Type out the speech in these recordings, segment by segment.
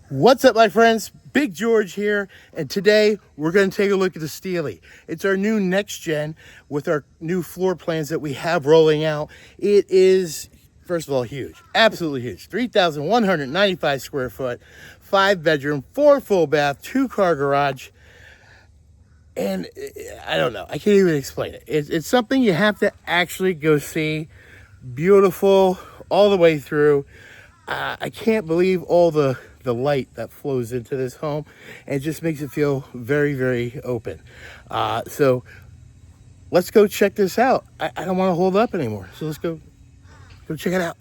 What's up, my friends? Big George here, and today we're going to take a look at the Steely. It's our new Next Gen with our new floor plans that we have rolling out. It is, first of all, huge, absolutely huge. 3,195 square foot, 5-bedroom, 4 full bath, 2-car garage. And I don't know, I can't even explain it. It's something you have to actually go see. Beautiful all the way through. I can't believe all the light that flows into this home, and it just makes it feel very, very open. So let's go check this out. I don't want to hold up anymore, so let's go check it out.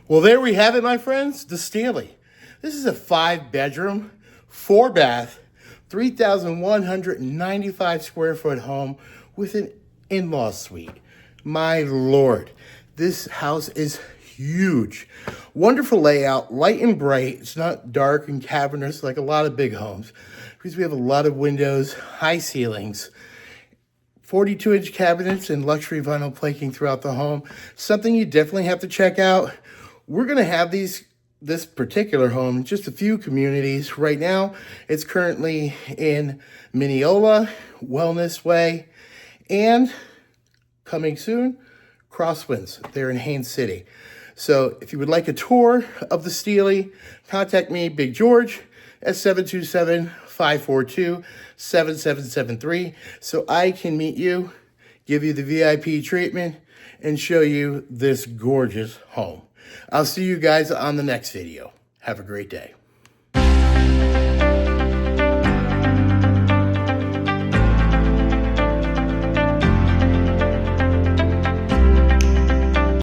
Well, there we have it, my friends, the Steely. This is a 5-bedroom, 4-bath, 3,195 square foot home with an in-law suite. My Lord, this house is huge. Wonderful layout, light and bright. It's not dark and cavernous like a lot of big homes because we have a lot of windows, high ceilings, 42-inch cabinets and luxury vinyl planking throughout the home. Something you definitely have to check out. We're going to have this particular home in just a few communities. Right now, it's currently in Minneola, Wellness Way, and coming soon, Crosswinds. They're in Haines City. So if you would like a tour of the Steely, contact me, Big George, at 727-542-7773, so I can meet you, give you the VIP treatment, and show you this gorgeous home. I'll see you guys on the next video. Have a great day.